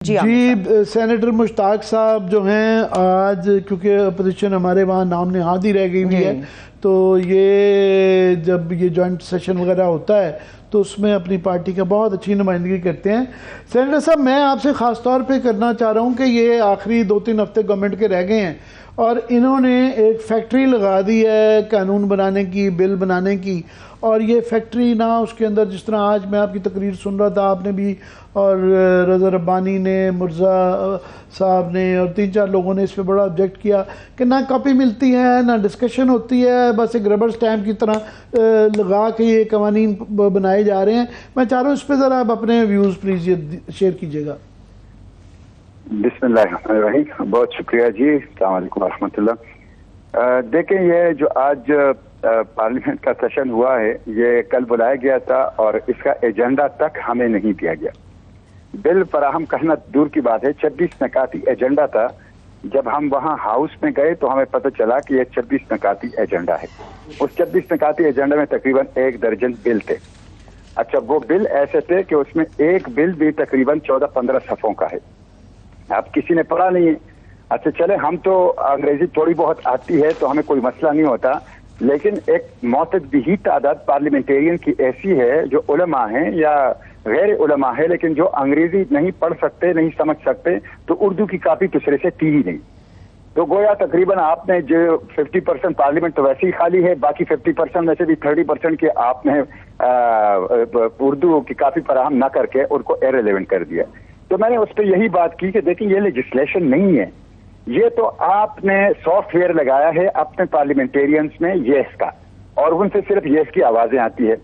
جی senator مشتاق صاحب جو ہیں آج کیونکہ اپوزیشن ہمارے وہاں نام نہاد ہی رہ گئی ہوئی ہے تو یہ جب یہ جوائنٹ سیشن وغیرہ ہوتا ہے تو اس میں اپنی پارٹی کا بہت اچھی نمائندگی کرتے ہیں۔ سینیٹر صاحب میں آپ سے خاص طور پہ کرنا چاہ رہا ہوں کہ یہ آخری 2-3 ہفتے گورنمنٹ کے رہ گئے ہیں اور انہوں نے ایک فیکٹری لگا دی ہے قانون بنانے کی، بل بنانے کی، اور یہ فیکٹری نہ اس کے اندر جس طرح آج میں آپ کی تقریر سن رہا تھا، آپ نے بھی اور رضا ربانی نے، مرزا صاحب نے اور 3-4 لوگوں نے اس پہ بڑا آبجیکٹ کیا کہ نہ کاپی ملتی ہے نہ ڈسکشن ہوتی ہے، بس ایک ربر سٹیمپ کی طرح لگا کے یہ قوانین بنائے جا رہے ہیں۔ میں چاہ رہا ہوں اس پہ ذرا آپ اپنے ویوز پلیز یہ شیئر کیجیے گا۔ بسم اللہ الرحمن الرحیم، بہت شکریہ جی، السلام علیکم ورحمۃ اللہ۔ دیکھیں یہ جو آج پارلیمنٹ کا سیشن ہوا ہے یہ کل بلایا گیا تھا اور اس کا ایجنڈا تک ہمیں نہیں دیا گیا۔ بل فراہم کرنا دور کی بات ہے، 26 نکاتی ایجنڈا تھا۔ جب ہم وہاں ہاؤس میں گئے تو ہمیں پتہ چلا کہ یہ 26 نکاتی ایجنڈا ہے۔ اس 26 نکاتی ایجنڈا میں تقریباً 1 درجن بل تھے۔ اچھا، وہ بل ایسے تھے کہ اس میں ایک بل بھی تقریباً 14-15 صفحوں کا ہے۔ اب کسی نے پڑھا نہیں ہے۔ اچھا چلے، ہم تو انگریزی تھوڑی بہت آتی ہے تو ہمیں کوئی مسئلہ نہیں ہوتا، لیکن ایک معتدی تعداد پارلیمنٹیرین کی ایسی ہے جو علماء ہیں یا غیر علماء ہے لیکن جو انگریزی نہیں پڑھ سکتے، نہیں سمجھ سکتے، تو اردو کی کاپی دوسرے سے کی ہی نہیں۔ تو گویا تقریباً آپ نے جو 50% پارلیمنٹ تو ویسے ہی خالی ہے، باقی 50% میں سے بھی 30% کے آپ نے اردو کی کاپی فراہم نہ کر کے ان کو ایرریلیونٹ کر دیا۔ تو میں نے اس پہ یہی بات کی کہ دیکھیں یہ لیجسلیشن نہیں ہے، یہ تو آپ نے سافٹ ویئر لگایا ہے اپنے پارلیمنٹیرینز میں یس کا، اور ان سے صرف یس کی آوازیں آتی ہے۔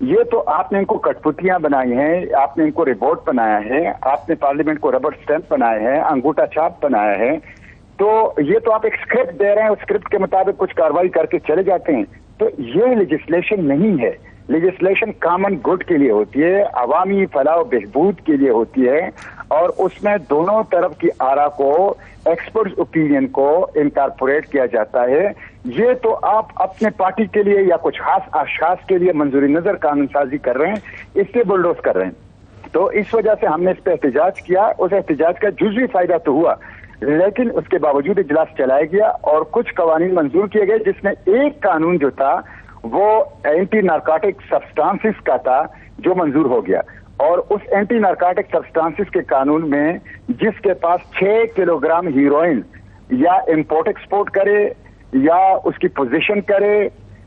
یہ تو آپ نے ان کو کٹ پتیاں بنائی ہیں، آپ نے ان کو رپورٹ بنایا ہے، آپ نے پارلیمنٹ کو ربر سٹیمپ بنائے ہیں، انگوٹھا چھاپ بنایا ہے، تو یہ تو آپ ایک اسکرپٹ دے رہے ہیں، اس اسکرپٹ کے مطابق کچھ کارروائی کر کے چلے جاتے ہیں۔ تو یہ لیجسلیشن نہیں ہے۔ لیجسلیشن کامن گڈ کے لیے ہوتی ہے، عوامی فلاح و بہبود کے لیے ہوتی ہے، اور اس میں دونوں طرف کی آرا کو، ایکسپرٹ اوپینین کو انکارپوریٹ کیا جاتا ہے۔ یہ تو آپ اپنے پارٹی کے لیے یا کچھ خاص اشخاص کے لیے منظور نظر قانون سازی کر رہے ہیں، اس سے بلڈوز کر رہے ہیں۔ تو اس وجہ سے ہم نے اس پہ احتجاج کیا۔ اس احتجاج کا جزوی فائدہ تو ہوا، لیکن اس کے باوجود اجلاس چلایا گیا اور کچھ قوانین منظور کیے گئے، جس میں ایک قانون جو تھا وہ اینٹی نارکوٹک سبسٹانسز کا تھا جو منظور ہو گیا۔ اور اس اینٹی نارکوٹک سبسٹانسز کے قانون میں جس کے پاس 6 کلو گرام ہیروئن یا امپورٹ ایکسپورٹ کرے یا اس کی پوزیشن کرے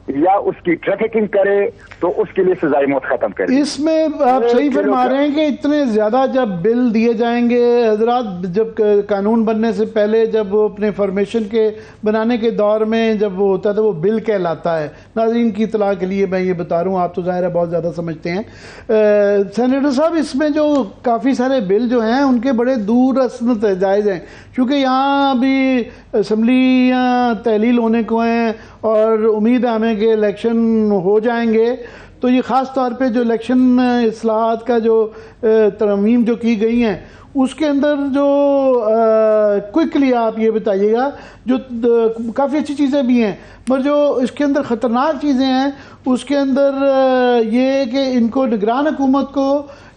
یا اس کی ٹریفکنگ کرے تو اس کے لیے سزائے موت ختم کرے۔ اس میں آپ صحیح فرما رہے ہیں کہ اتنے زیادہ جب بل دیے جائیں گے حضرات، جب قانون بننے سے پہلے جب وہ اپنے فارمیشن کے بنانے کے دور میں جب وہ ہوتا ہے تو وہ بل کہلاتا ہے۔ ناظرین کی اطلاع کے لیے میں یہ بتا رہا ہوں، آپ تو ظاہر ہے بہت زیادہ سمجھتے ہیں۔ سینیٹر صاحب، اس میں جو کافی سارے بل جو ہیں ان کے بڑے دور اثر نتائج ہیں، کیونکہ یہاں بھی اسمبلیاں تحلیل ہونے کو ہیں اور امید ہے ہمیں کہ الیکشن ہو جائیں گے، تو یہ خاص طور پہ جو الیکشن اصلاحات کا جو ترمیم جو کی گئی ہیں اس کے اندر جو کوئکلی آپ یہ بتائیے گا، جو کافی اچھی چیزیں بھی ہیں پر جو اس کے اندر خطرناک چیزیں ہیں اس کے اندر یہ کہ ان کو نگران حکومت کو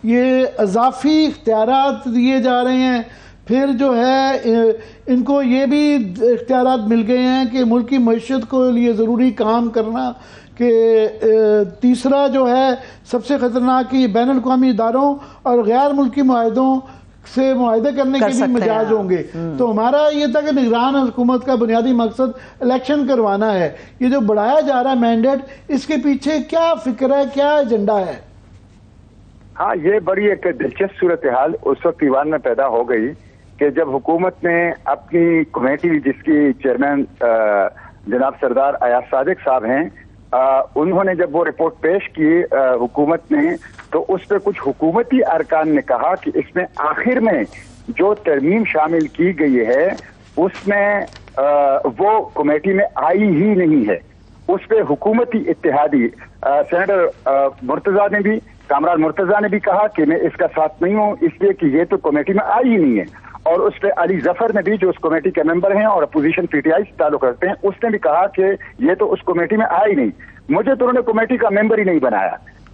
یہ اضافی اختیارات دیے جا رہے ہیں، پھر جو ہے ان کو یہ بھی اختیارات مل گئے ہیں کہ ملک کی معیشت کو لیے ضروری کام کرنا، کہ تیسرا جو ہے سب سے خطرناک کہ بین الاقوامی اداروں اور غیر ملکی معاہدوں سے معاہدے کرنے کے بھی مجاز ہوں گے۔ تو ہمارا یہ تھا کہ نگران حکومت کا بنیادی مقصد الیکشن کروانا ہے۔ یہ جو بڑھایا جا رہا ہے مینڈیٹ، اس کے پیچھے کیا فکر ہے، کیا ایجنڈا ہے؟ ہاں، یہ بڑی ایک دلچسپ صورتحال اس وقت ایوان میں پیدا ہو گئی کہ جب حکومت نے اپنی کمیٹی، جس کی چیئرمین جناب سردار ایاز صادق صاحب ہیں، انہوں نے جب وہ رپورٹ پیش کی حکومت نے، تو اس پہ کچھ حکومتی ارکان نے کہا کہ اس میں آخر میں جو ترمیم شامل کی گئی ہے اس میں وہ کمیٹی میں آئی ہی نہیں ہے۔ اس پہ حکومتی اتحادی سینیٹر مرتضیٰ نے بھی، کامران مرتضیٰ نے بھی کہا کہ میں اس کا ساتھ نہیں ہوں، اس لیے کہ یہ تو کمیٹی میں آئی ہی نہیں ہے۔ اور اس پہ علی ظفر نے بھی، جو اس کمیٹی کے ممبر ہیں اور اپوزیشن پی ٹی آئی سے تعلق رکھتے ہیں، اس نے بھی کہا کہ یہ تو اس کمیٹی میں آئی نہیں، مجھے تو انہوں نے کمیٹی کا ممبر ہی نہیں بنایا۔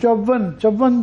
54